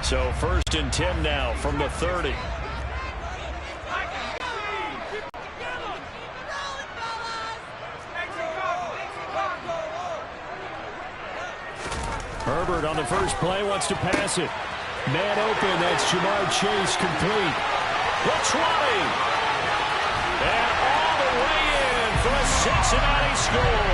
So 1st and 10 now from the 30. Herbert on the first play wants to pass it. Man open, that's Jamar Chase, complete. The 20. And all the way in for a Cincinnati score.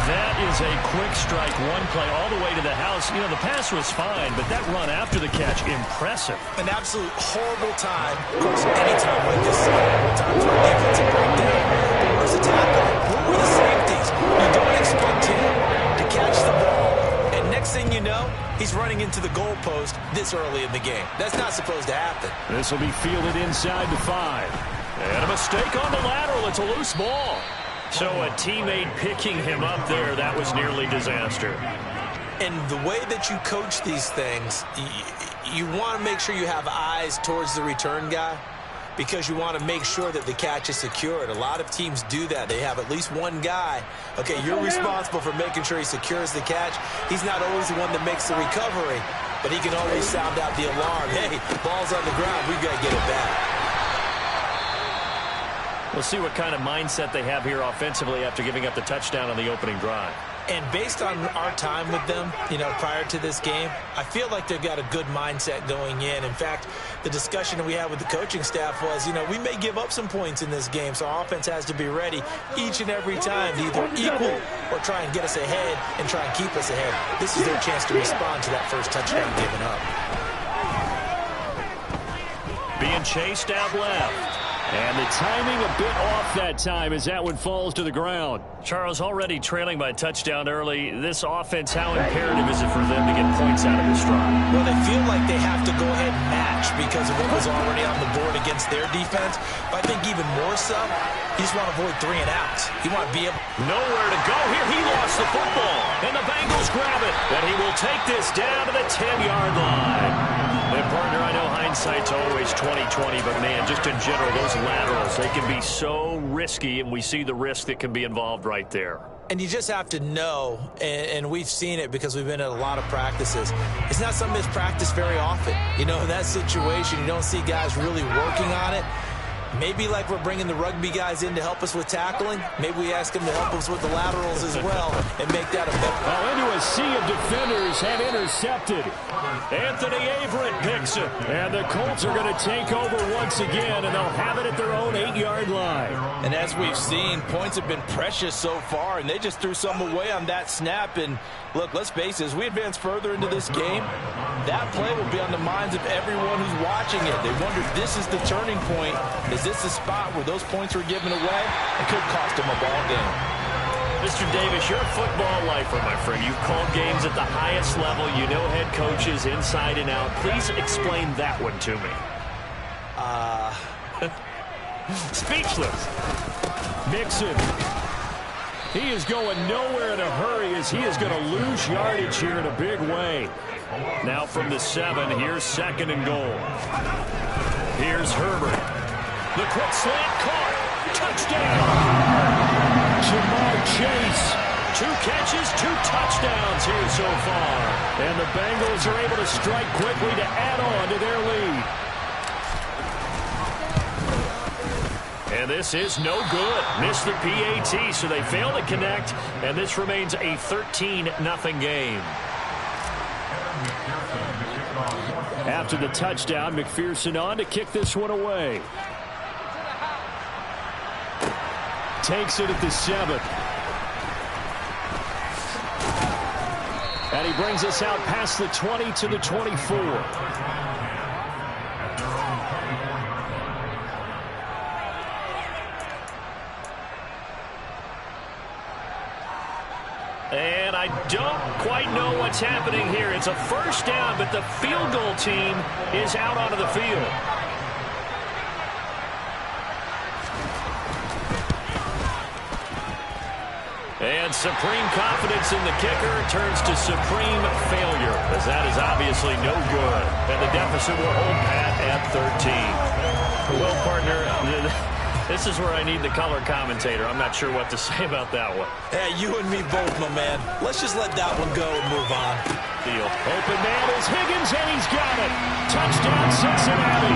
That is a quick strike, one play all the way to the house. You know, the pass was fine, but that run after the catch, impressive. An absolute horrible time. Of course, any time like this is a horrible time for a defensive breakdown. But where's the tackle? Where were the safeties? You don't expect him to catch the ball. And next thing you know, he's running into the goalpost this early in the game. That's not supposed to happen. This will be fielded inside the 5. And a mistake on the lateral. It's a loose ball. So a teammate picking him up there, that was nearly disaster. And the way that you coach these things, you want to make sure you have eyes towards the return guy because you want to make sure that the catch is secured. A lot of teams do that. They have at least one guy. Okay, you're responsible for making sure he secures the catch. He's not always the one that makes the recovery, but he can always sound out the alarm. Hey, ball's on the ground. We've got to get it back. We'll see what kind of mindset they have here offensively after giving up the touchdown on the opening drive. And based on our time with them, you know, prior to this game, I feel like they've got a good mindset going in. In fact, the discussion that we had with the coaching staff was, you know, we may give up some points in this game, so our offense has to be ready each and every time to either equal or try and get us ahead and try and keep us ahead. This is their chance to respond to that first touchdown given up. Being chased out left. And the timing a bit off that time as that one falls to the ground. Charles, already trailing by touchdown early. This offense, how imperative is it for them to get points out of this drive? Well, they feel like they have to go ahead and match because of what was already on the board against their defense. But I think even more so, you just want to avoid 3 and outs. You want to be able... Nowhere to go here. He lost the football. And the Bengals grab it. And he will take this down to the 10-yard line. And, partner, I know hindsight's always 20/20, but, man, just in general, those laterals, they can be so risky, and we see the risk that can be involved right there. And you just have to know, and we've seen it because we've been at a lot of practices, it's not something that's practiced very often. You know, in that situation, you don't see guys really working on it. Maybe like we're bringing the rugby guys in to help us with tackling. Maybe we ask them to help us with the laterals as well and make that a better. Well, into a sea of defenders have intercepted. Anthony Averett picks it. And the Colts are going to take over once again, and they'll have it at their own 8-yard line. And as we've seen, points have been precious so far, and they just threw some away on that snap. And look, let's face it, as we advance further into this game, that play will be on the minds of everyone who's watching it. They wonder if this is the turning point. Is this the spot where those points were given away? It could cost them a ball game. Mr. Davis, you're a football lifer, my friend. You've called games at the highest level. You know head coaches inside and out. Please explain that one to me. Speechless. Mixon. He is going nowhere in a hurry as he is going to lose yardage here in a big way. Now from the 7, here's 2nd and goal. Here's Herbert. The quick slant caught. Touchdown. Jamar Chase. 2 catches, 2 touchdowns here so far. And the Bengals are able to strike quickly to add on to their lead. And this is no good. Missed the PAT, so they fail to connect. And this remains a 13-0 game. After the touchdown, McPherson on to kick this one away. Takes it at the 7. And he brings us out past the 20 to the 24. And I don't quite know what's happening here. It's a first down, but the field goal team is out onto the field. And supreme confidence in the kicker turns to supreme failure, as that is obviously no good. And the deficit will hold pat at 13. Well, partner, this is where I need the color commentator. I'm not sure what to say about that one. Hey, you and me both, my man. Let's just let that one go and move on. field. Open man is Higgins, and he's got it. Touchdown, Cincinnati.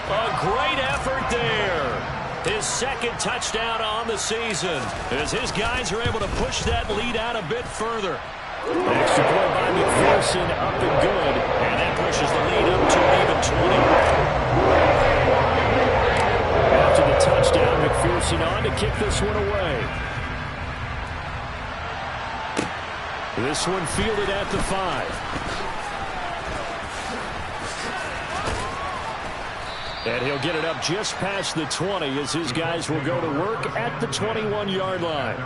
A great effort there. His second touchdown on the season as his guys are able to push that lead out a bit further. Extra point by McPherson, up and good, and that pushes the lead up to an even 20. After the touchdown, McPherson on to kick this one away. This one fielded at the 5. And he'll get it up just past the 20 as his guys will go to work at the 21-yard line.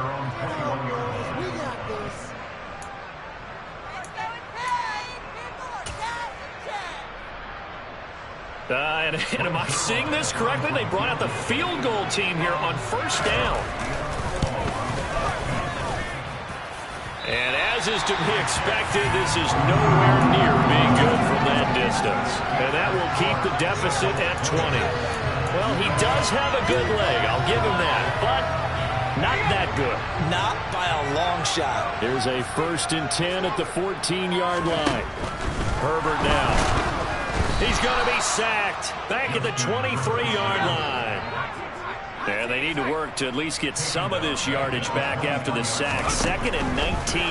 And am I seeing this correctly? They brought out the field goal team here on first down. And as is to be expected, this is nowhere near being good from that distance. And that will keep the deficit at 20. Well, he does have a good leg, I'll give him that, but not that good. Not by a long shot. Here's a 1st and 10 at the 14-yard line. Herbert now. He's going to be sacked back at the 23-yard line. And they need to work to at least get some of this yardage back after the sack. 2nd and 19.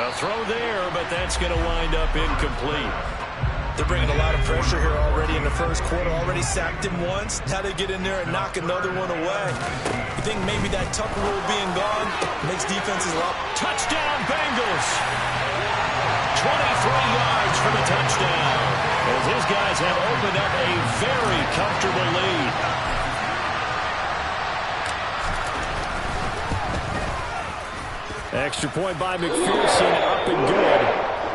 A throw there, but that's going to wind up incomplete. They're bringing a lot of pressure here already in the first quarter. Already sacked him once. Now they get in there and knock another one away. You think maybe that Tucker rule being gone makes defenses a lot. Touchdown, Bengals! 23 yards for the touchdown. As his guys have opened up a very comfortable lead. Extra point by McPherson, up and good.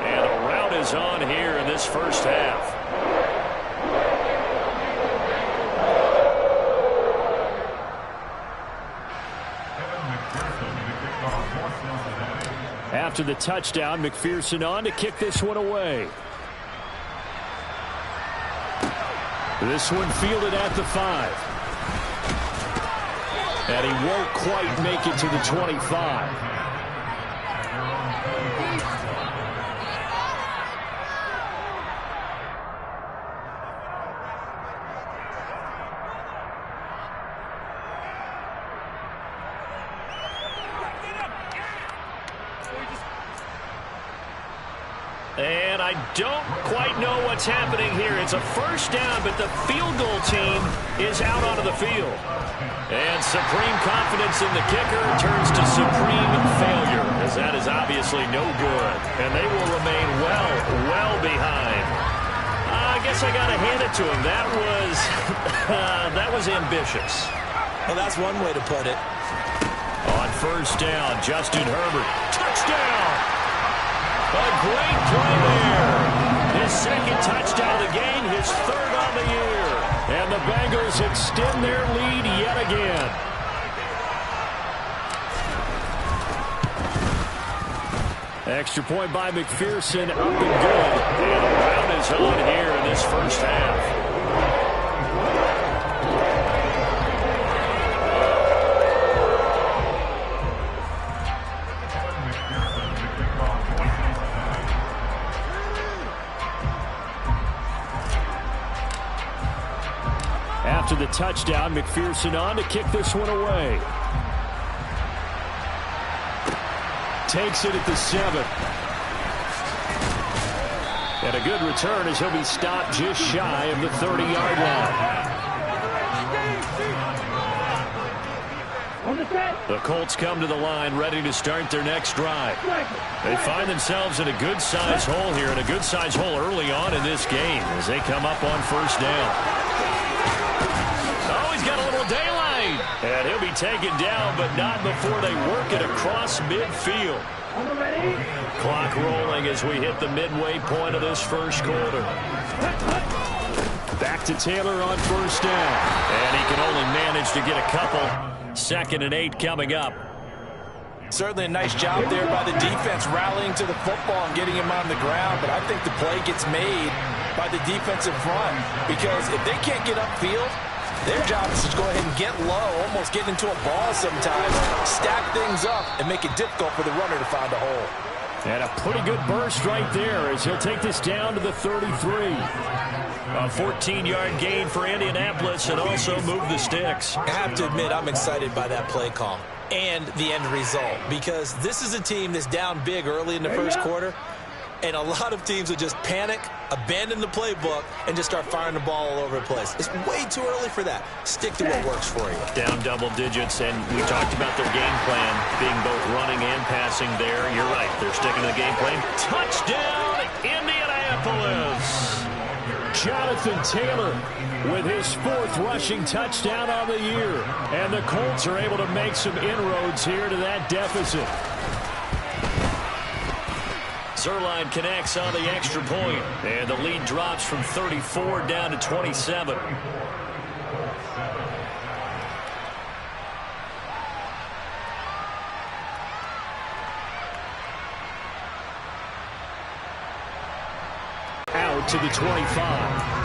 And a rout is on here in this first half. After the touchdown, McPherson on to kick this one away. This one fielded at the 5. And he won't quite make it to the 25. And I don't quite know what's happening here. It's a first down, but the field goal team is out onto the field. And supreme confidence in the kicker turns to supreme failure, as that is obviously no good. And they will remain well behind. I guess I got to hand it to him. That was ambitious. Well, that's one way to put it. On first down, Justin Herbert. Touchdown! A great play there. His 2nd touchdown of the game, his 3rd on the year. And the Bengals extend their lead yet again. Extra point by McPherson, up and good. And the round is on here in this first half. After the touchdown, McPherson on to kick this one away. Takes it at the 7. And a good return as he'll be stopped just shy of the 30-yard line. The Colts come to the line ready to start their next drive. They find themselves in a good-sized hole here, and a good-sized hole early on in this game as they come up on first down. Oh, he's got a little daylight. And he'll be taken down, but not before they work it across midfield. Clock rolling as we hit the midway point of this first quarter. Back to Taylor on first down. And he can only manage to get a couple. 2nd and 8 coming up. Certainly a nice job there by the defense rallying to the football and getting him on the ground. But I think the play gets made by the defensive front, because if they can't get upfield, Their job is to go ahead and get low, almost get into a ball sometimes, stack things up, and make it difficult for the runner to find a hole. And a pretty good burst right there as he'll take this down to the 33. A 14-yard gain for Indianapolis and also move the sticks. I have to admit, I'm excited by that play call and the end result, because this is a team that's down big early in the first quarter, and a lot of teams will just panic, abandon the playbook, and just start firing the ball all over the place. It's way too early for that. Stick to what works for you. Down double digits, and we talked about their game plan being both running and passing there. You're right. They're sticking to the game plan. Touchdown, Indianapolis! Jonathan Taylor with his 4th rushing touchdown on the year. And the Colts are able to make some inroads here to that deficit. Zerline connects on the extra point, and the lead drops from 34 down to 27. Out to the 25.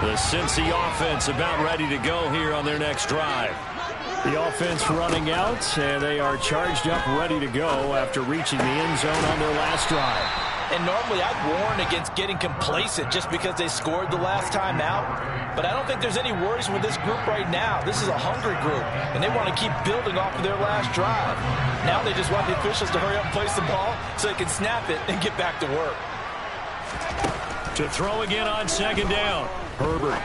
The Cincy offense about ready to go here on their next drive. The offense running out, and they are charged up, ready to go after reaching the end zone on their last drive. And normally I'd warn against getting complacent just because they scored the last time out. But I don't think there's any worries with this group right now. This is a hungry group, and they want to keep building off of their last drive. Now they just want the officials to hurry up and place the ball so they can snap it and get back to work. To throw again on 2nd down. Herbert.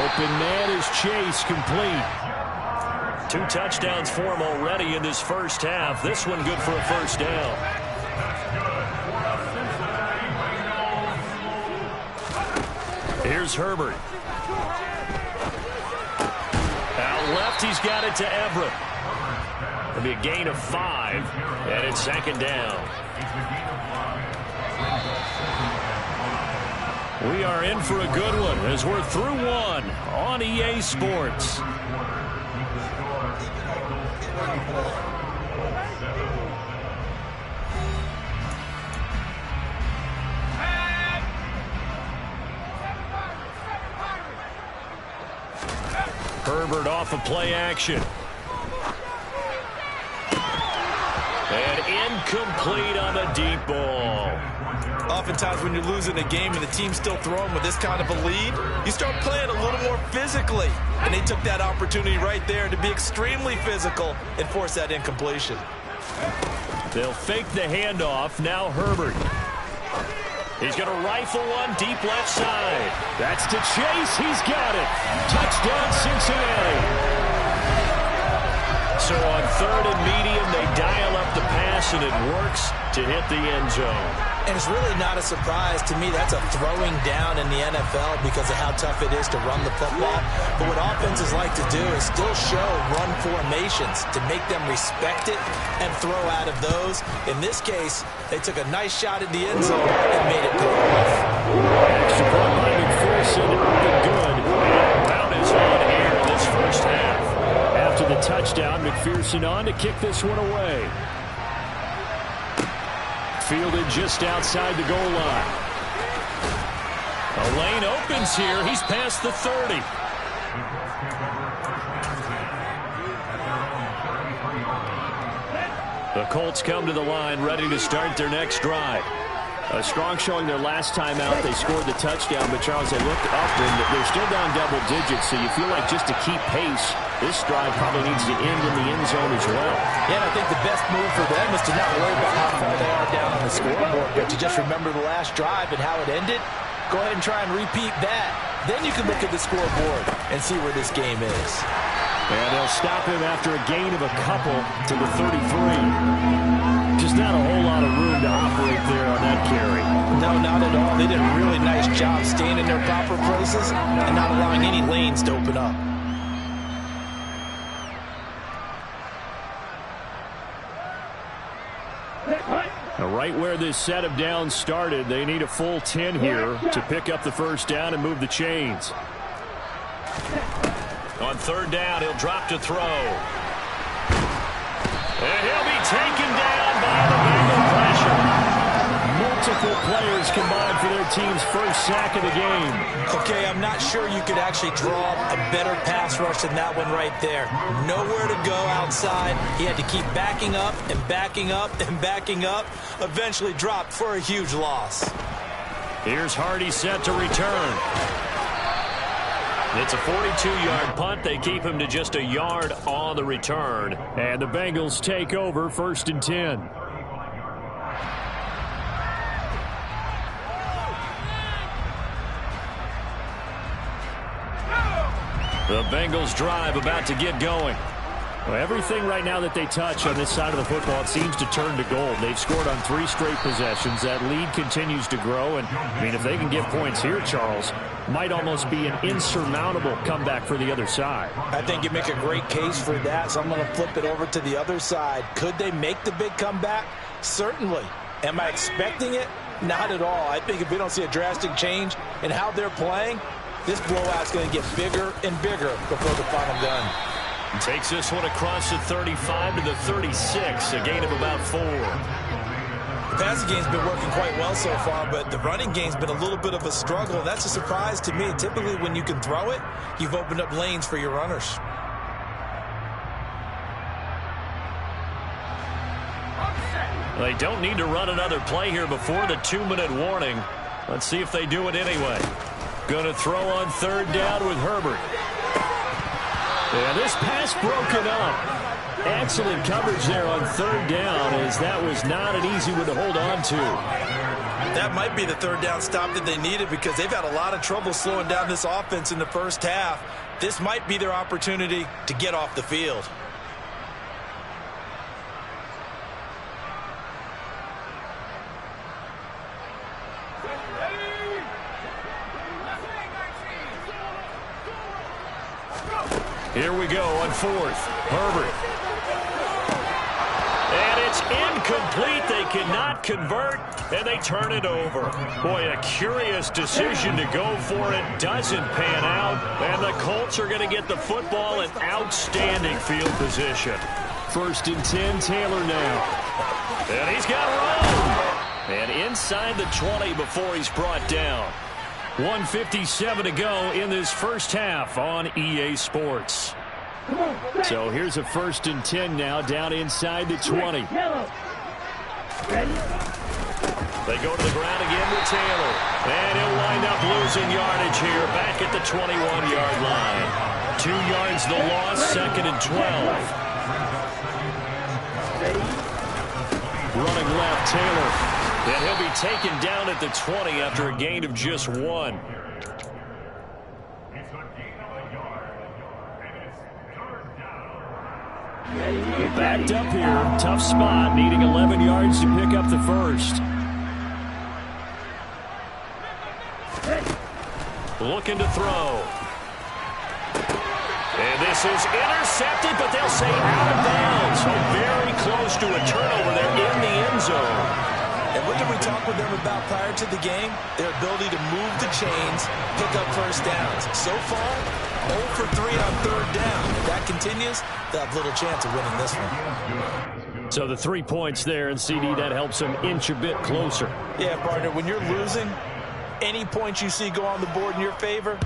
Open man is Chase, complete. 2 touchdowns for him already in this first half. This one good for a first down. Here's Herbert. Out left, he's got it to Everett. It'll be a gain of 5, and it's 2nd down. We are in for a good one as we're through one on EA Sports. Herbert off of play action. And incomplete on the deep ball. Oftentimes when you're losing a game and the team's still throwing with this kind of a lead, you start playing a little more physically. And they took that opportunity right there to be extremely physical and force that incompletion. They'll fake the handoff. Now Herbert. He's going to rifle one deep left side. That's to Chase. He's got it. Touchdown, Cincinnati. So on 3rd and medium, they dial up the pass, and it works to hit the end zone. And it's really not a surprise to me. That's a throwing down in the NFL because of how tough it is to run the football. But what offenses like to do is still show run formations to make them respect it and throw out of those. In this case, they took a nice shot at the end zone and made it pay off. Extra point by McPherson, open good. And Brown is on air in this first half. After the touchdown, McPherson on to kick this one away. Fielded just outside the goal line. A lane opens here. He's past the 30. The Colts come to the line, ready to start their next drive. A strong showing their last time out. They scored the touchdown, but Charles, they looked up and they're still down double digits, so you feel like just to keep pace, this drive probably needs to end in the end zone as well. Yeah, and I think the best move for them is to not worry about how far they are down on the scoreboard, but to just remember the last drive and how it ended. Go ahead and try and repeat that. Then you can look at the scoreboard and see where this game is. And they'll stop him after a gain of a couple to the 33. Just not a whole lot of room to operate there on that carry. No, not at all. They did a really nice job staying in their proper places and not allowing any lanes to open up. Now, right where this set of downs started, they need a full 10 here to pick up the first down and move the chains. On 3rd down, he'll drop to throw. And he'll be taken down by the Bengal pressure. multiple players combined for their team's first sack of the game. Okay, I'm not sure you could actually draw a better pass rush than that one right there. Nowhere to go outside. He had to keep backing up and backing up and backing up. Eventually dropped for a huge loss. Here's Hardy set to return. It's a 42-yard punt. They keep him to just a yard on the return. And the Bengals take over 1st and 10. The Bengals drive about to get going. Well, everything right now that they touch on this side of the football, it seems to turn to gold. They've scored on 3 straight possessions. That lead continues to grow. And, I mean, if they can get points here, Charles, might almost be an insurmountable comeback for the other side. I think you make a great case for that, so I'm going to flip it over to the other side. Could they make the big comeback? Certainly. Am I expecting it? Not at all. I think if we don't see a drastic change in how they're playing, this blowout's going to get bigger and bigger before the final gun. Takes this one across the 35 to the 36, a gain of about 4. The passing game's been working quite well so far, but the running game's been a little bit of a struggle. That's a surprise to me. Typically, when you can throw it, you've opened up lanes for your runners. They don't need to run another play here before the 2-minute warning. Let's see if they do it anyway. Going to throw on 3rd down with Herbert. And this pass broken up. Excellent coverage there on 3rd down, as that was not an easy one to hold on to. That might be the 3rd down stop that they needed, because they've had a lot of trouble slowing down this offense in the first half. This might be their opportunity to get off the field. Here we go on 4th. Herbert. And it's incomplete. They cannot convert, and they turn it over. Boy, a curious decision to go for it. Doesn't pan out, and the Colts are going to get the football in outstanding field position. 1st and 10, Taylor now. And he's got room. And inside the 20 before he's brought down. 1:57 to go in this first half on EA Sports. So here's a 1st and 10 now, down inside the 20. They go to the ground again with Taylor. And he'll wind up losing yardage here back at the 21-yard line. 2 yards the loss, 2nd and 12. Running left, Taylor. And he'll be taken down at the 20 after a gain of just 1. Backed up here. Tough spot. Needing 11 yards to pick up the first. Looking to throw. And this is intercepted, but they'll say out of bounds. So very close to a turnover there in the end zone. And what did we talk with them about prior to the game? Their ability to move the chains, pick up first downs. So far, 0 for 3 on 3rd down. If that continues, they'll have little chance of winning this one. So the 3 points there, and CD, that helps them inch a bit closer. Yeah, partner, when you're losing, any points you see go on the board in your favor,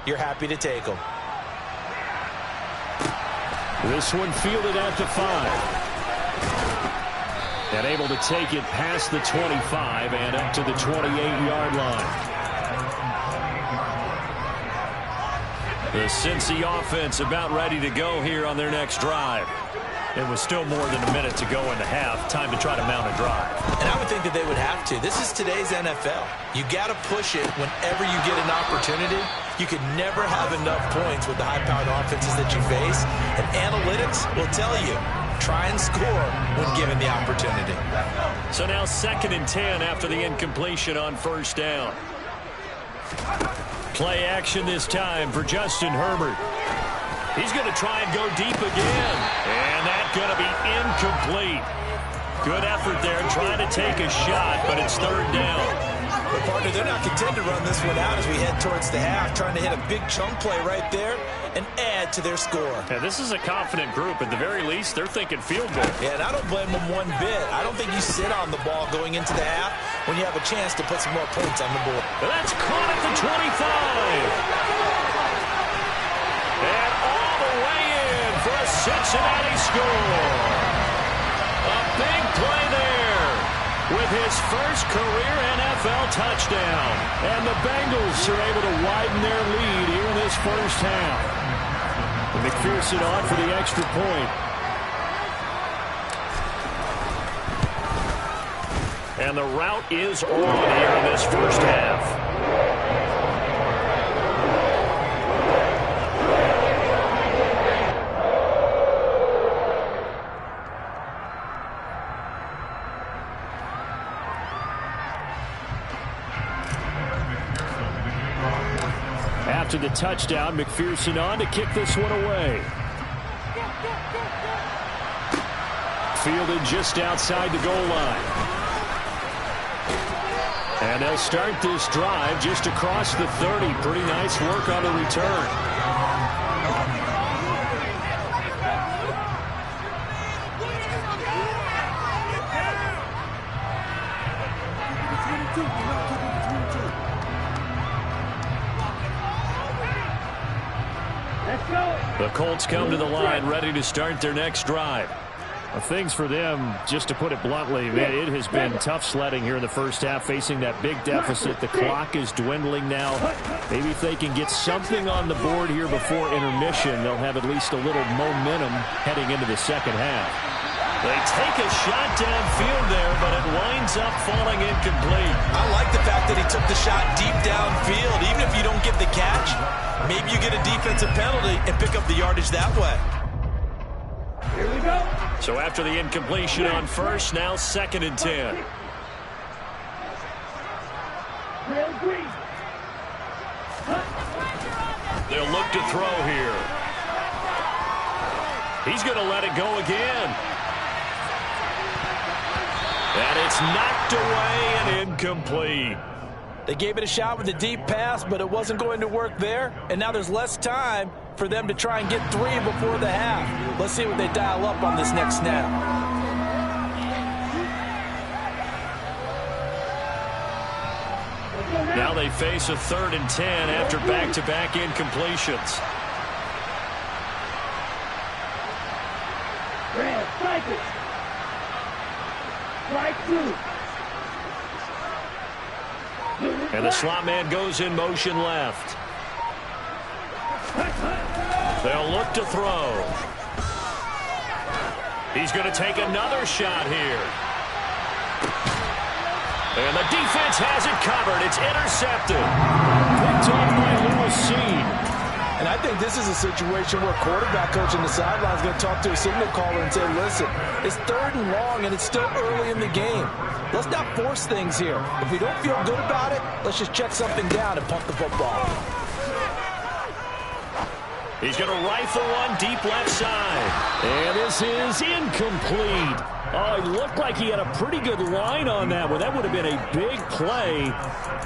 you're happy to take them. This one fielded at the 5. And able to take it past the 25 and up to the 28-yard line. The Cincy offense about ready to go here on their next drive. It was still more than a minute to go in the half. Time to try to mount a drive. And I would think that they would have to. This is today's NFL. You got to push it whenever you get an opportunity. You could never have enough points with the high-powered offenses that you face. And analytics will tell you, try and score when given the opportunity. So now 2nd and 10 after the incompletion on 1st down. Play action this time for Justin Herbert. He's going to try and go deep again. And that's going to be incomplete. Good effort there trying to take a shot, but it's 3rd down. But, partner, they're not content to run this one out as we head towards the half, trying to hit a big chunk play right there and add to their score. Yeah, this is a confident group. At the very least, they're thinking field goal. Yeah, and I don't blame them one bit. I don't think you sit on the ball going into the half when you have a chance to put some more points on the board. And that's caught at the 25. And all the way in for a Cincinnati score. A big play there with his first career NFL touchdown. And the Bengals are able to widen their lead here in this first half. McPherson on for the extra point. And the route is on here in this first half. After the touchdown, McPherson on to kick this one away. Fielded just outside the goal line. And they'll start this drive just across the 30. Pretty nice work on the return. The Colts come to the line ready to start their next drive. Well, things for them, just to put it bluntly, man, it has been tough sledding here in the first half, facing that big deficit. The clock is dwindling now. Maybe if they can get something on the board here before intermission, they'll have at least a little momentum heading into the second half. They take a shot downfield there, but it winds up falling incomplete. I like the fact that he took the shot deep downfield. Even if you don't get the catch, maybe you get a defensive penalty and pick up the yardage that way. Here we go. So after the incompletion on first, now 2nd and 10. They'll look to throw here. He's going to let it go again. And it's knocked away and incomplete. They gave it a shot with a deep pass, but it wasn't going to work there. And now there's less time for them to try and get 3 before the half. Let's see what they dial up on this next snap. Now they face a 3rd and 10 after back-to-back incompletions. And the slot man goes in motion left. They'll look to throw. He's going to take another shot here. And the defense has it covered. It's intercepted. Picked off by Lewis. And I think this is a situation where quarterback coach on the sideline is going to talk to a signal caller and say, listen, it's 3rd and long and it's still early in the game. Let's not force things here. If we don't feel good about it, let's just check something down and punt the football. He's going to rifle one deep left side. And this is incomplete. Oh, it looked like he had a pretty good line on that one. That would have been a big play,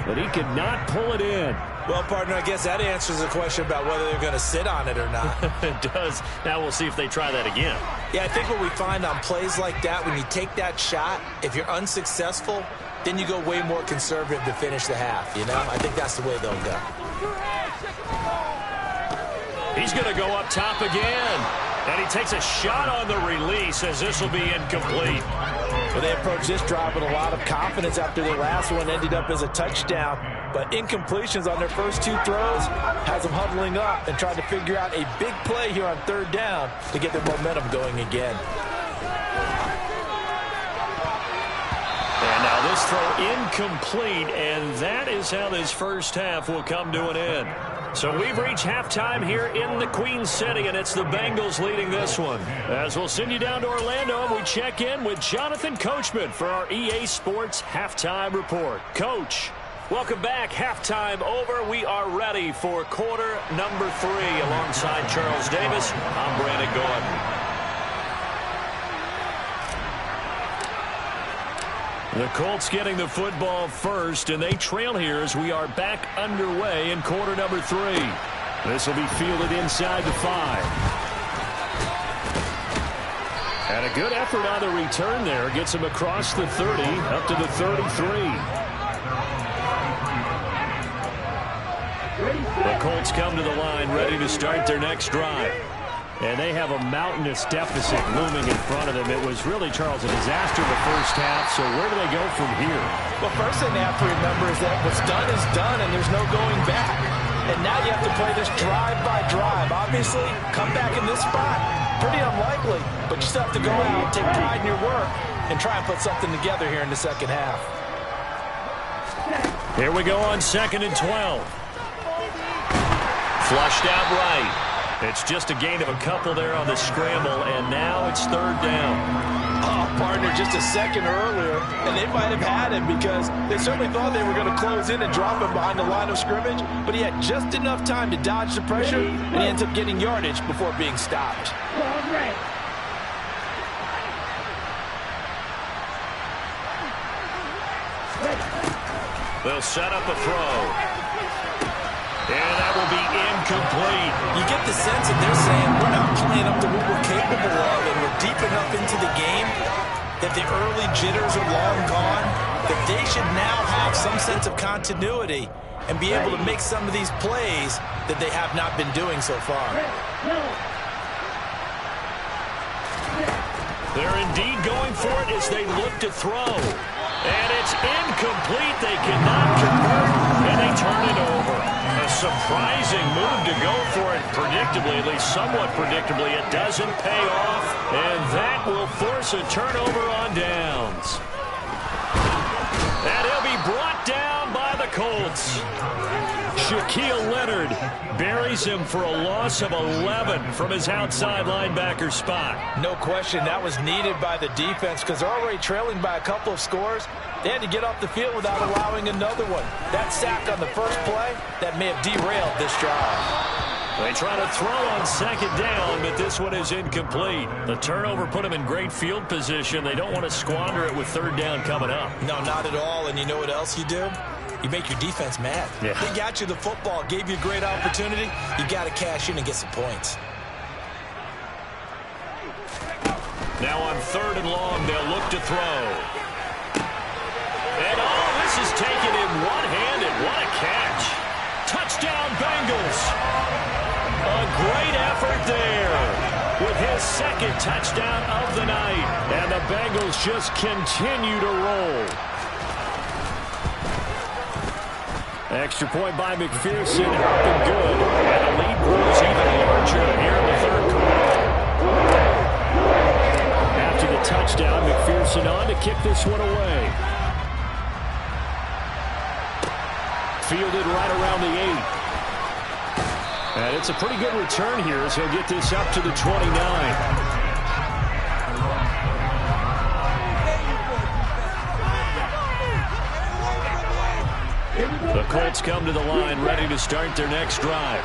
but he could not pull it in. Well, partner, I guess that answers the question about whether they're going to sit on it or not. It does. Now we'll see if they try that again. Yeah, I think what we find on plays like that, when you take that shot, if you're unsuccessful, then you go way more conservative to finish the half, you know? I think that's the way they'll go. He's going to go up top again. And he takes a shot on the release as this will be incomplete. Well, they approached this drive with a lot of confidence after their last one ended up as a touchdown. But incompletions on their first 2 throws has them huddling up and trying to figure out a big play here on 3rd down to get their momentum going again. And now this throw incomplete, and that is how this first half will come to an end. So we've reached halftime here in the Queen City, and it's the Bengals leading this one. As we'll send you down to Orlando, and we check in with Jonathan Coachman for our EA Sports Halftime Report. Coach, welcome back. Halftime over. We are ready for quarter number 3 alongside Charles Davis. I'm Brandon Gordon. The Colts getting the football first, and they trail here as we are back underway in quarter number 3. This will be fielded inside the 5. And a good effort on the return there. Gets him across the 30, up to the 33. The Colts come to the line, ready to start their next drive. And they have a mountainous deficit looming in front of them. It was really, Charles, a disaster in the first half. So where do they go from here? Well, first thing they have to remember is that what's done is done, and there's no going back. And now you have to play this drive by drive. Obviously, come back in this spot, pretty unlikely. But you still have to go out, take pride in your work, and try and put something together here in the second half. Here we go on 2nd and 12. Flushed out right. It's just a gain of a couple there on the scramble, and now it's 3rd down. Oh, partner, just a second earlier, and they might have had him because they certainly thought they were going to close in and drop him behind the line of scrimmage, but he had just enough time to dodge the pressure, and he ends up getting yardage before being stopped. They'll set up a throw. And that will be incomplete. You get the sense that they're saying we're not playing up to what we're capable of, and we're deep enough into the game that the early jitters are long gone, that they should now have some sense of continuity and be able to make some of these plays that they have not been doing so far. They're indeed going for it as they look to throw. And it's incomplete. They cannot convert, and they turn it over. A surprising move to go for it predictably, at least somewhat predictably. It doesn't pay off, and that will force a turnover on downs. And he'll be brought down by the Colts. Shaquille Leonard buries him for a loss of 11 from his outside linebacker spot. No question, that was needed by the defense because they're already trailing by a couple of scores. They had to get off the field without allowing another one. That sack on the first play, that may have derailed this drive. They try to throw on 2nd down, but this one is incomplete. The turnover put them in great field position. They don't want to squander it with 3rd down coming up. No, not at all. And you know what else you do? You make your defense mad. Yeah. They got you the football, gave you a great opportunity. You got to cash in and get some points. Now on 3rd and long, they'll look to throw. And this is taken in one-handed. What a catch. Touchdown, Bengals. A great effort there with his 2nd touchdown of the night. And the Bengals just continue to roll. Extra point by McPherson, up and good. And the lead grows even larger here in the 3rd quarter. After the touchdown, McPherson on to kick this one away. Fielded right around the 8. And it's a pretty good return here as he'll get this up to the 29. The Colts come to the line, ready to start their next drive.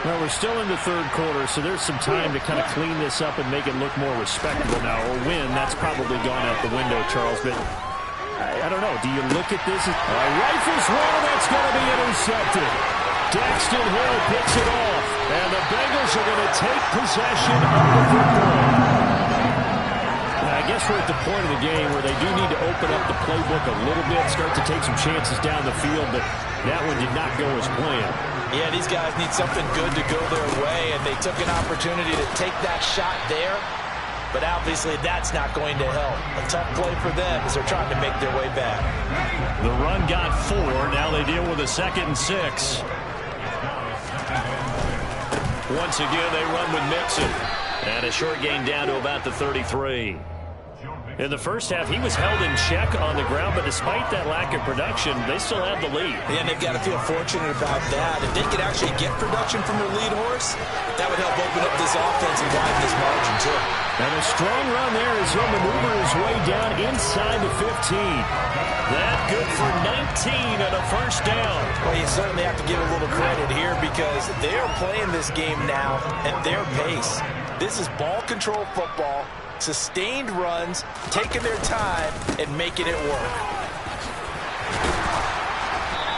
Well, we're still in the 3rd quarter, so there's some time to kind of clean this up and make it look more respectable now. Or win, that's probably gone out the window, Charles. But I don't know. Do you look at this? Rifles one, that's going to be intercepted. Daxton Hill picks it off, and the Bengals are going to take possession of the football. I guess we're at the point of the game where they do need to open up the playbook a little bit, start to take some chances down the field, but that one did not go as planned. Yeah, these guys need something good to go their way, and they took an opportunity to take that shot there, but obviously that's not going to help. A tough play for them as they're trying to make their way back. The run got 4. Now they deal with a 2nd and 6. Once again, they run with Mixon. And a short gain down to about the 33. In the first half, he was held in check on the ground, but despite that lack of production, they still have the lead. And they've got to feel fortunate about that. If they could actually get production from their lead horse, that would help open up this offense and widen this margin, too. And a strong run there as he'll maneuver his way down inside the 15. That good for 19 and a first down. Well, you certainly have to give a little credit here because they are playing this game now at their pace. This is ball control football. Sustained runs, taking their time, and making it work.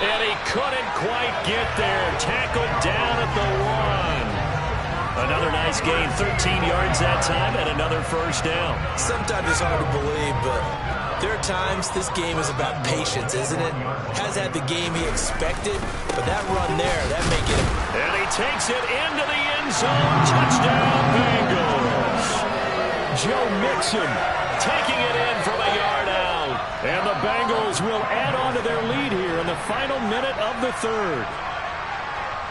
And he couldn't quite get there. Tackled down at the 1. Another nice gain, 13 yards that time, and another first down. Sometimes it's hard to believe, but there are times this game is about patience, isn't it? Has had the game he expected, but that run there, that make it. And he takes it into the end zone. Touchdown, Bengals. Joe Mixon taking it in from a yard out. And the Bengals will add on to their lead here in the final minute of the third.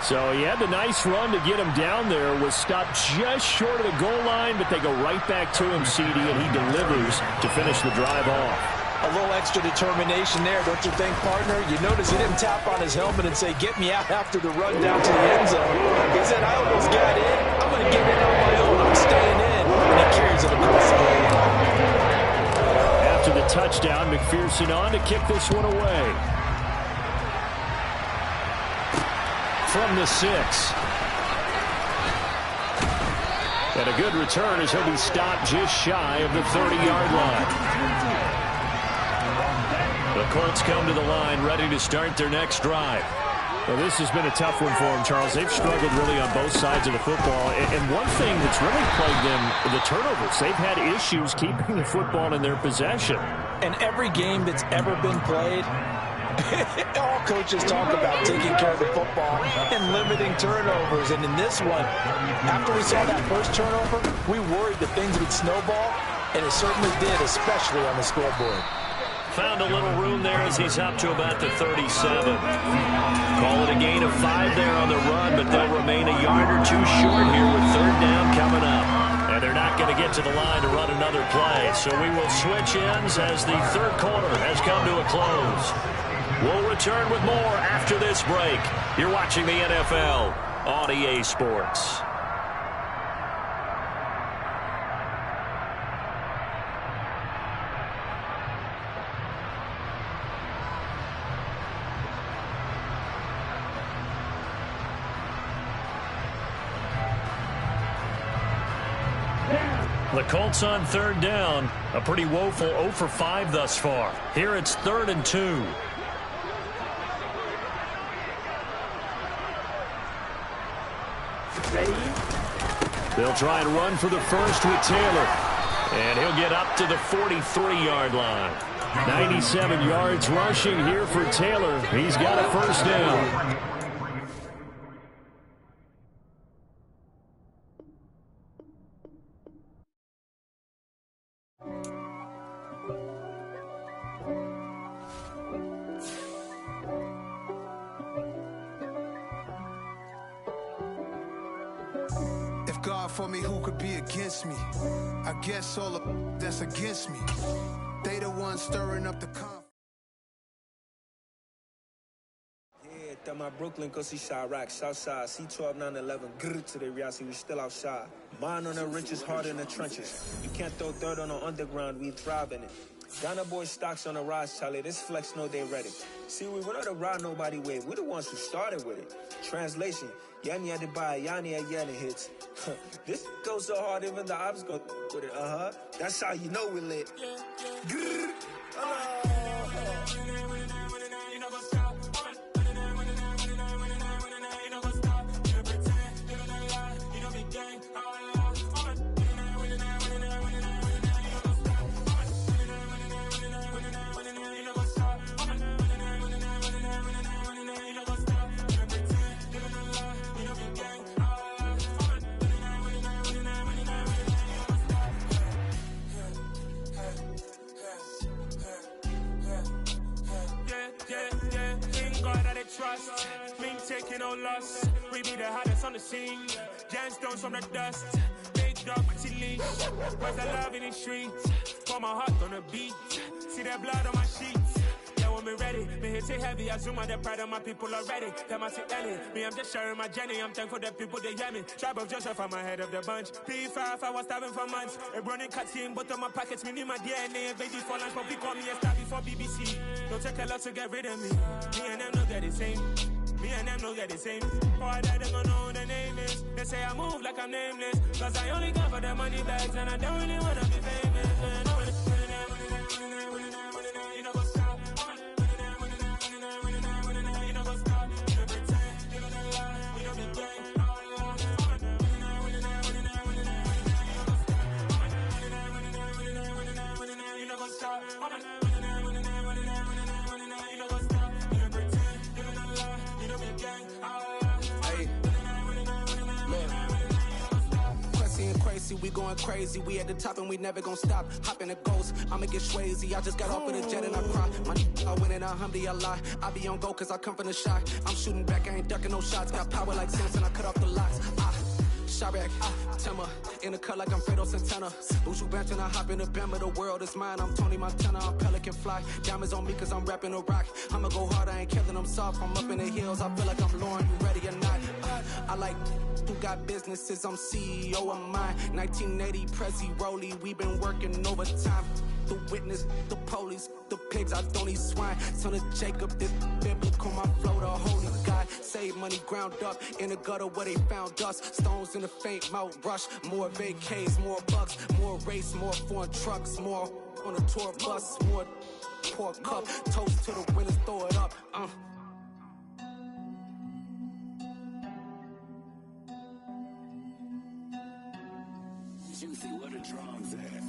So he had the nice run to get him down there, was stopped just short of the goal line, but they go right back to him, CD, and he delivers to finish the drive off. A little extra determination there, don't you think, partner? You notice he didn't tap on his helmet and say, get me out after the run down to the end zone. He said, I almost got in. I'm going to get in on my own. I'm staying in. And he carries it across the goal line. After the touchdown, McPherson on to kick this one away. From the 6. And a good return as he'll be stopped just shy of the 30-yard line. The Colts come to the line ready to start their next drive. Well, this has been a tough one for them, Charles. They've struggled really on both sides of the football. And one thing that's really plagued them, the turnovers. They've had issues keeping the football in their possession. And every game that's ever been played, all coaches talk about taking care of the football and limiting turnovers. And in this one, after we saw that first turnover, we worried that things would snowball, and it certainly did, especially on the scoreboard. Found a little room there as he's up to about the 37. Call it a gain of 5 there on the run, but they'll remain a yard or two short here with third down coming up. And they're not going to get to the line to run another play. So we will switch ends as the third quarter has come to a close. We'll return with more after this break. You're watching the NFL on EA Sports. The Colts on third down. A pretty woeful 0 for 5 thus far. Here it's 3rd and 2. They'll try and run for the first with Taylor. And he'll get up to the 43-yard line. 97 yards rushing here for Taylor. He's got a first down. God for me, who could be against me? I guess all of that's against me. They the ones stirring up the conflict. Yeah, that my Brooklyn, go see Chirac, Southside, C12, 911, grrr to the reality, we still outside. Mine on the riches, hard in the trenches. You can't throw dirt on the underground, we thrive in it. Ghana boy stocks on the rise, Charlie. This flex know they ready. See, we went on the ride nobody with. We're the ones who started with it. Translation, Yanni had to buy, Yanni had Yanni hits. This goes so hard, even the ops go with it. That's how you know we lit. Trust, me taking no loss. We be the hottest on the scene. Gemstones from the dust. Big dog, but she leash. Where's the love in the streets? Pour my heart on the beat. See that blood on my sheets. Yeah, when me ready, me hit it heavy. I zoom out the pride of my people already. Them I see Ellie. Me, I'm just sharing my journey. I'm thankful that people they hear me. Tribe of Joseph, I'm ahead of the bunch. P5, I was starving for months. A running cuts in, but on my pockets, me need my DNA. Baby for lunch, but we call me a star before BBC. Don't take a lot to get rid of me. Me and them know that the same. Me and them know that the same. For that they gonna know who the name is. They say I move like I'm nameless. Cause I only come for the money bags and I don't really wanna be famous. You know what's up? You know what's up? You don't pretend, you don't lie, you don't be gay. You know what's up? Crazy, we going crazy. We at the top and we never gonna stop. Hop in a ghost, I'ma get swayzy. I just got off of the jet and I cry. My I win in a Humvee, I lie. I be on go cause I come from the shot. I'm shooting back, I ain't ducking no shots. Got power like Samson, I cut off the locks. Sharek, Timmer, in the cut like I'm Fredo Santana. Buju Banton, I hop in the Bama, the world is mine. I'm Tony Montana, I'm Pelican Fly. Diamonds on me cause I'm rapping a rock. I'ma go hard, I ain't killing them soft. I'm up in the hills, I feel like I'm Lauren, you ready or not? I like who got businesses, I'm CEO of mine. 1980 Prezi Rolly, we been working overtime. The witness, the police, the pigs, I don't eat swine. Son of Jacob, this biblical, my flow, the holy God. Save money ground up in the gutter where they found us. Stones in the faint mouth rush. More vacays, more bucks, more race, more foreign trucks, more on a tour bus, more pour cup. Toast to the winners, throw it up. Juicy, what a drums at.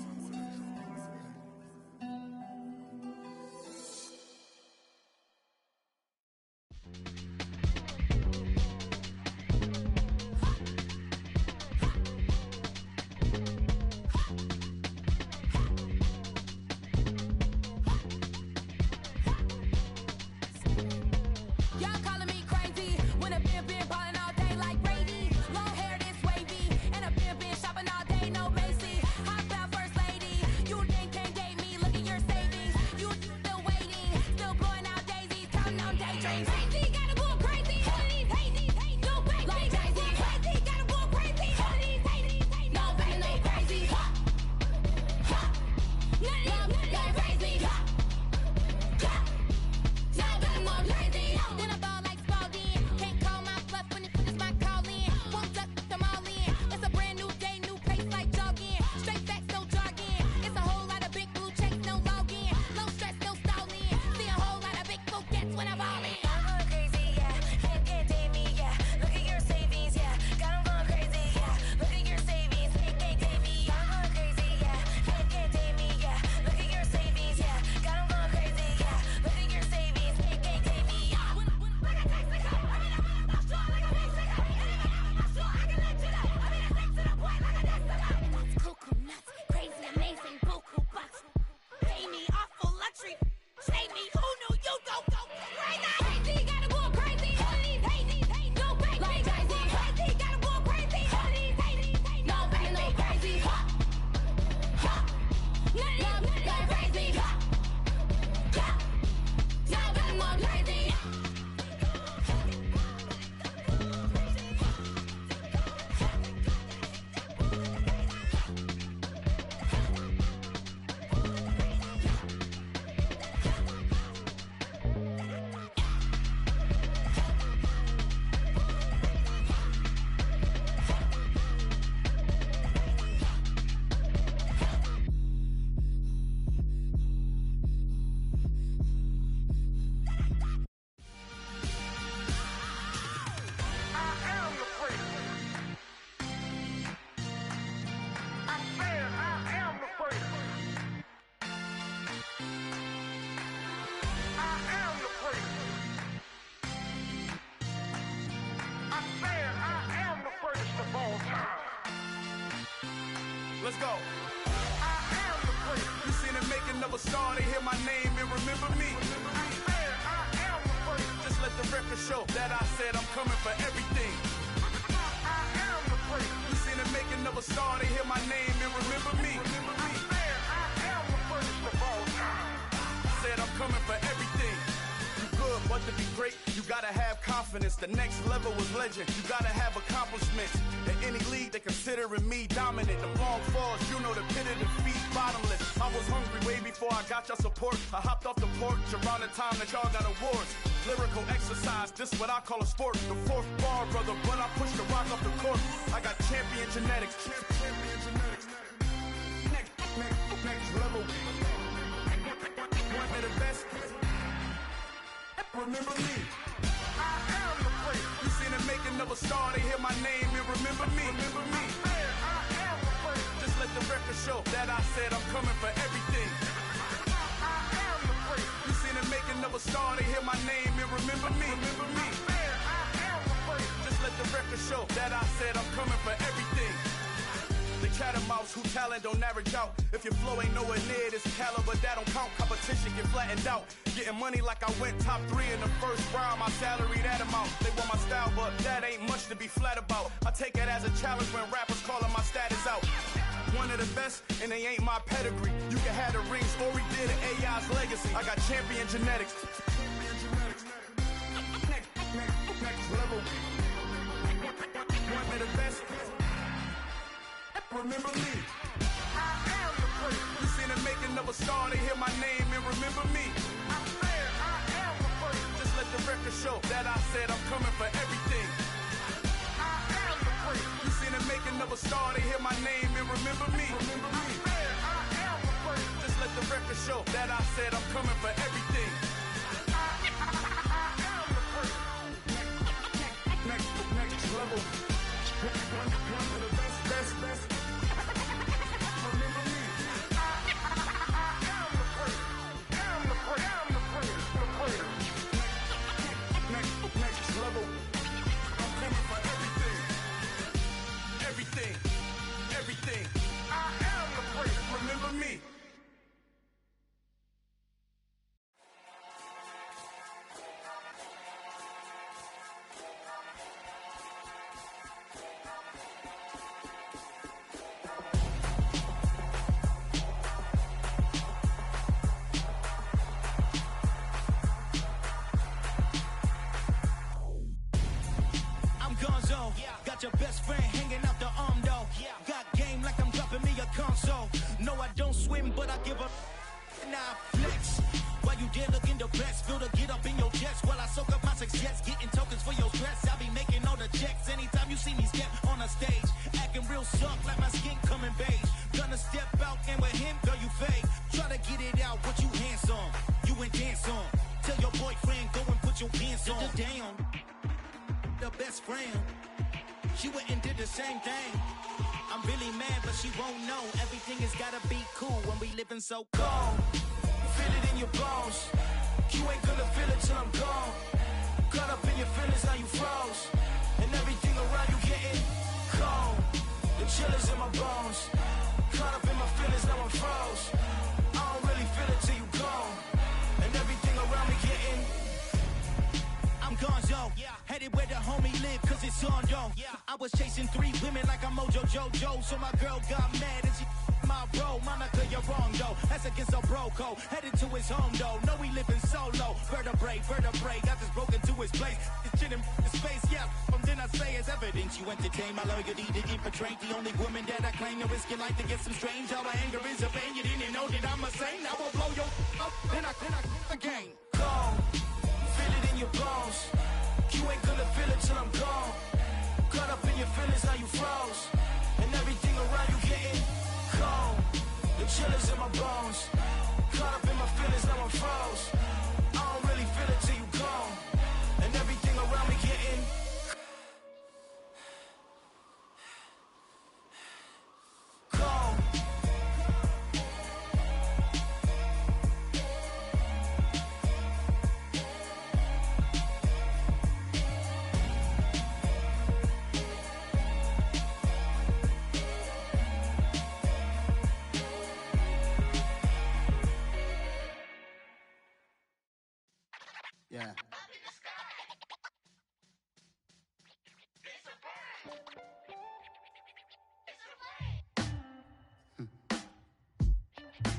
Let's go. I am the place. You seen the making of a star, they hear my name and remember me. I am the place. Just let the record show that I said I'm coming for everything. I am the place. You seen the making of a star, they hear my name and remember me. I am the first of all time. Said I'm coming for everything. Good, but to be great, you gotta have confidence. The next level was legend. You gotta have accomplishments. In any league, they considering me dominant. The long falls, you know the pit of defeat, bottomless. I was hungry way before I got your support. I hopped off the porch around the time that y'all got awards. Lyrical exercise, this what I call a sport. The fourth bar, brother, but I pushed the rock off the court. I got championship coming for everything. I am the great. You seen the making of a star, they hear my name and remember me. Remember me. I am the great. Just let the record show that I said I'm coming for everything. The catamounts who talent don't average out. If your flow ain't nowhere near this caliber, that don't count. Competition get flattened out. Getting money like I went top 3 in the first round. My salary that amount. They want my style, but that ain't much to be flat about. I take it as a challenge when rappers calling my status out. One of the best, and they ain't my pedigree. You can have the rings, or we did an AI's legacy. I got champion genetics. Next level. One of the best. Remember me. I am the great. You seen the making of a star, they hear my name and remember me. I said I am the great. Just let the record show that I said I'm coming for everything. I am the great. You seen the making of a star, they hear my name and remember me. Remember me. I said I am the great. Just let the record show that I said I'm coming for everything. I am the great. Next level. One of the best. Next level. I'm coming for everything. Everything. I am the great. Remember me. Your best friend hanging out the arm though. Got game like I'm dropping me a console. No, I don't swim, but I give a now flex. While you there looking depressed, feel the get up in your chest while I soak up my success, getting tokens for your stress. I be making all the checks anytime you see me step on a stage, acting real soft like my skin coming beige. Gonna step out and with him, girl, you fake. Try to get it out, but you handsome. You ain't dance on. Tell your boyfriend go and put your pants on. Down. The best friend. She went and did the same thing. I'm really mad, but she won't know. Everything has gotta be cool when we living so cold. Feel it in your bones. You ain't gonna feel it till I'm gone. Caught up in your feelings, now you froze. And everything around you getting cold. The chill is in my bones. Caught up in my feelings, now I'm froze. I don't really feel it till you gone. And everything around me getting I'm gonzo, headed where the homie live, cause it's on, yo. I was chasing 3 women like I'm Mojo Jojo, so my girl got mad and she my bro. Monica, you're wrong, though. That's against a bro code. Headed to his home, though. No, we living solo. Vertebrae. I just broke into his place. This shit in his face, yeah. From then I say it's evidence you entertain my loyalty to infiltrate. The only woman that I claim to risk your life to get some strange. All my anger is a pain. You didn't know that I'm a saint. I will blow your up. Then I again. Gone. Feel it in your bones. You ain't gonna feel it till I'm gone. Caught up in your feelings, now you froze. And everything around you getting cold. The chill is in my bones. Caught up in my feelings, now I'm froze. I don't really feel it till you gone. And everything around me getting cold. Yeah.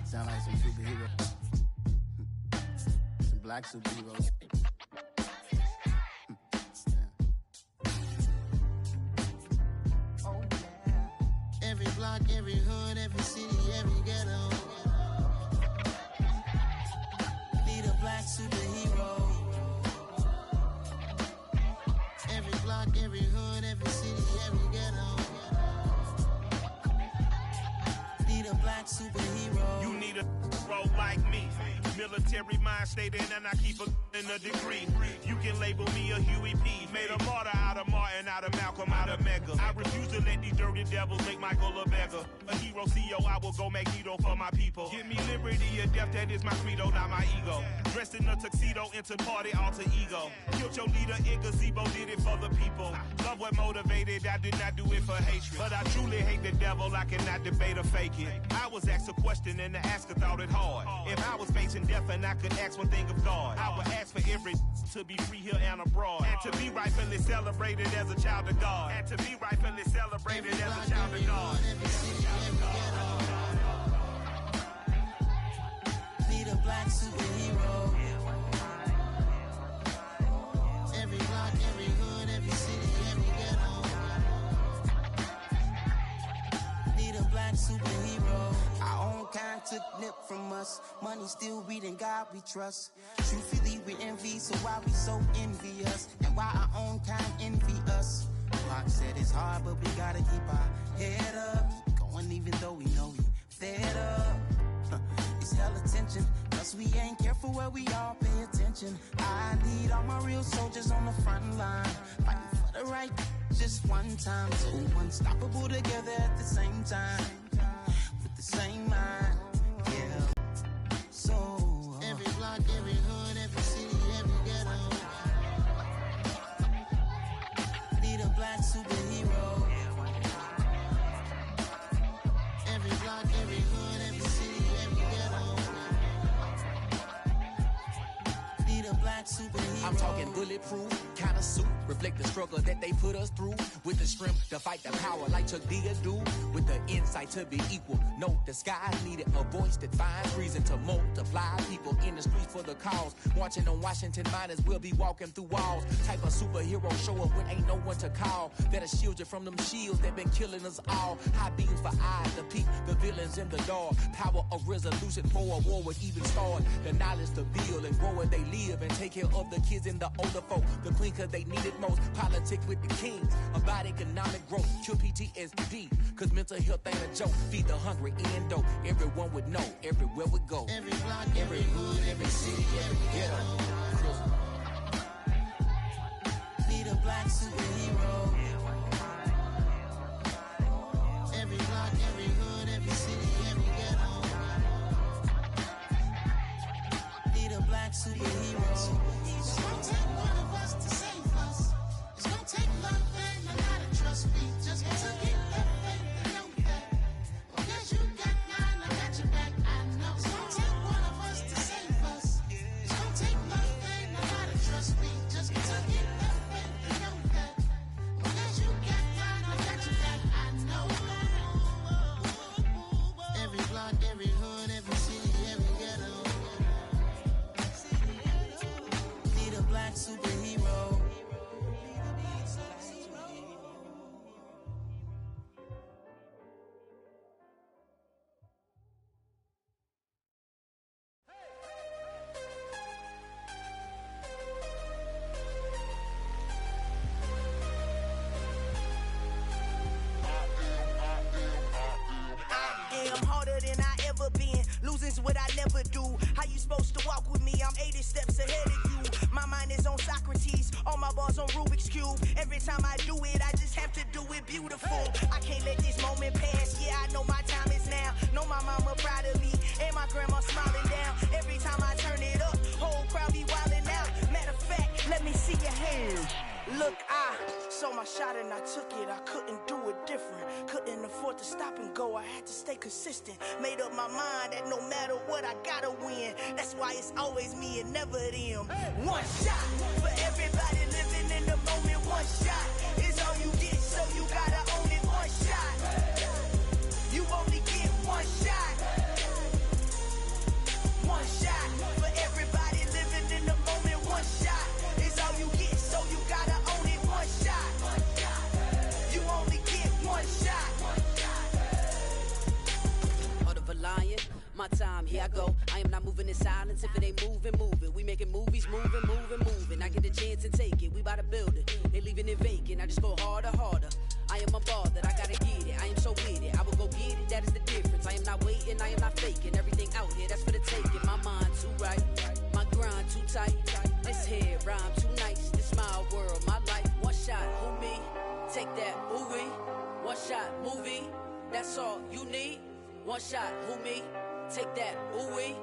Sound like some superheroes. Some black superheroes. Oh, yeah. Every block, every hood, every city, every ghetto. Need a black superhero. Every block, every hood, every city, every ghetto. Need a black superhero. You need a role like me. Military mind state in and I keep a in a degree. You can label me a Huey P. Made a martyr out of Martin, out of Malcolm, out of Mega. I refuse to let these dirty devils make Michael a beggar. A hero CEO, I will go Magneto for my people. Give me liberty or death, that is my credo, not my ego. Dressed in a tuxedo, into party, alter ego. Killed your leader in gazebo, did it for the people. Love what motivated, I did not do it for hatred. But I truly hate the devil, I cannot debate or fake it. I was asked a question and the asker thought it hard. If I was facing death and I could ask one thing of God, I would ask for every to be free here and abroad. And to be rightfully celebrated as a child of God. And to be rightfully celebrated as a child of God. Need a black superhero. Every block, every hood, every city, every ghetto. Need a black superhero. Our own kind took nip from us. Money still reading God we trust. Truthfully we envy, so why we so envious? And why our own kind envy us? Pac said it's hard, but we gotta keep our head up. Keep going even though we know we fed up. It's hella tension, plus we ain't careful where we all pay attention. I need all my real soldiers on the front line, fighting for the right just one time. So unstoppable together at the same time, with the same mind, yeah. So every block, every hood, every city, every ghetto. Need a black superhero. Every block, every hood, every city, every ghetto. Need a black superhero. I'm talking bulletproof kind of suit, reflect the struggle that they put us through. With the strength to fight the power like Chuck D do. With the insight to be equal. No, the sky's needed a voice that finds reason to multiply. People in the streets for the cause. Marching on Washington, might as well be walking through walls. Type of superhero show up when ain't no one to call. That'll shield you from them shields that been killing us all. High beams for eyes to peep the villains in the dark. Power of resolution for a war would even start. The knowledge to build and grow where they live and take care of the kids and the older folk. The queen cause they need it most. Politic with the kings. About economic growth. Cure PTSD. Cause mental health ain't a joke. Feed the hungry and dope. Everyone would know. Everywhere we go. Every block, every hood, every city, every ghetto. Need a black superhero. Every block, every hood, every city, every ghetto. Need a black superhero. It's gonna take one of us to save us. It's gonna take love and a lot of trust. We just got to get that faith and know that. Because you got mine, I got your back. I know. It's gonna take one of us to save us. It's gonna take love and a lot of trust. We just got to get that faith and know that. Because you got mine, I got your back. I know. Every block, every hood, every city, every ghetto. Need a black superhero. I am harder than I ever been. Losing's what I never do. How you supposed to walk with me? I'm 80 steps ahead of you. My mind is on Socrates. All my bars on Rubik's Cube. Every time I do it, I just have to do it beautiful. I can't let this moment pass. Yeah, I know my time is now. Know my mama proud of me. And my grandma smiling down. Every time I turn it up, whole crowd be wildin' out. Matter of fact, let me see your hands. Look, I saw my shot and I took it. I couldn't do it different. Couldn't afford to stop and go. I had to stay consistent. Made up my mind that no matter what, I gotta win. That's why it's always me and never them. One shot for everybody living in the moment. One shot is all you get, so you gotta own it. One shot. You only get one shot. One shot for everybody living in the moment. One shot is all you get, so you gotta own it. One shot. You only get one shot. Heart of a lion, my time, here I go. I am not moving in silence. If it ain't moving, moving. We making movies, moving. I get the chance and take it. We bout to build it. They leaving it vacant. I just go harder. I am a ball that I gotta get it. I am so with it. I will go get it. That is the difference. I am not waiting. I am not faking. Everything out here, that's for the taking. My mind too right. My grind too tight. And Let's hear it. Rhyme too nice. This my world, my life. One shot, who me? Take that, ooh-wee. One shot, movie. That's all you need. One shot, who me? Take that, ooh-wee.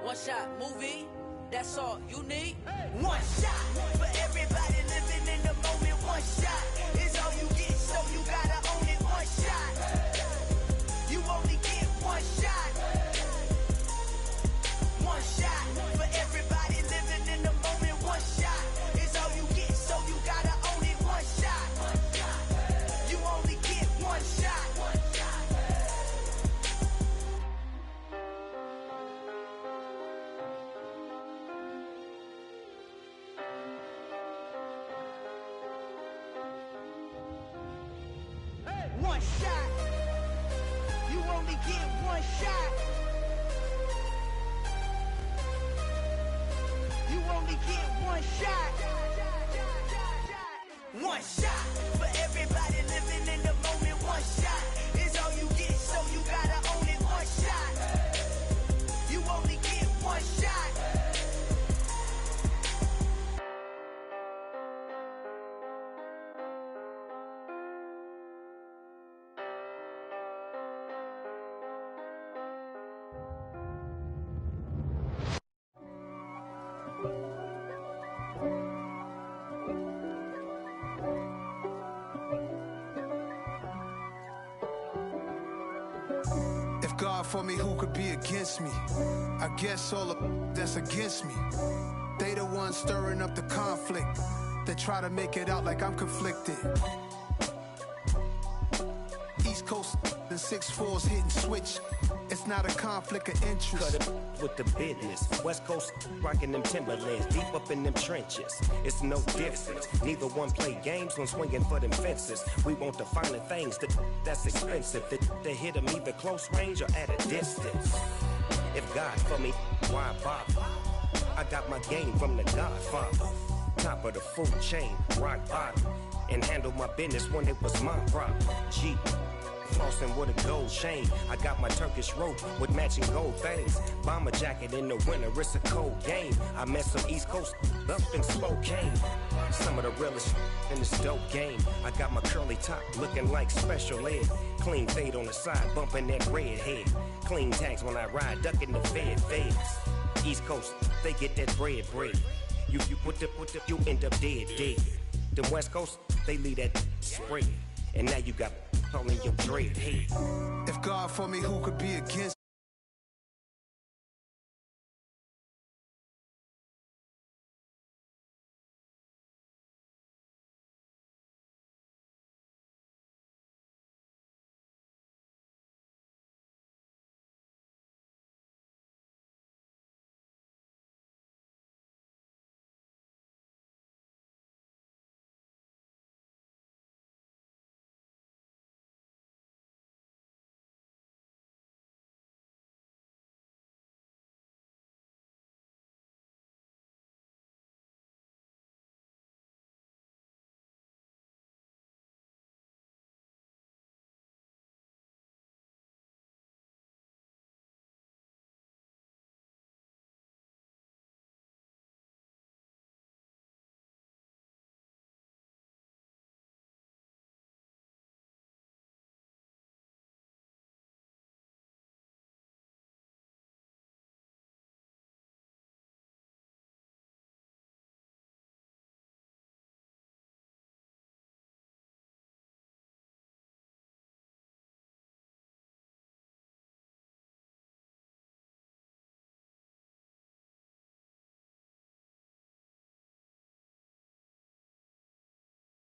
One shot, movie. That's all you need. One shot for everybody living in the moment. One shot is all you get, so you gotta own it. One shot. You only get one shot. One shot for everybody living in the moment. One shot is all you get, so you gotta own it. One shot. You only get one shot. One shot. You only get one shot. You only get one shot. One shot for everybody living in the moment. One shot is all you get, so you gotta own it. One shot. You only get one shot. If God for me, who could be against me? I guess all that's against me. They the ones stirring up the conflict. They try to make it out like I'm conflicted. East Coast and 6'4's hitting switch. It's not a conflict of interest. Cut it with the business. West Coast rocking them Timberlands, deep up in them trenches. It's no difference. Neither one play games when swinging for them fences. We want the finer things that's expensive. They hit them either close range or at a distance. If God for me, why bother? I got my game from the Godfather. Top of the food chain, rock bottom. And handle my business when it was my problem. G. Flossing with a gold chain. I got my Turkish rope with matching gold things. Bomber jacket in the winter, it's a cold game. I met some East Coast up in Spokane. Some of the realest in this dope game. I got my curly top looking like special ed. Clean fade on the side, bumping that red head. Clean tags when I ride, ducking the feds. East Coast, they get that bread. You you end up dead. The West Coast, they leave that spread. And now you got all in your dread head. If God for me, who could be against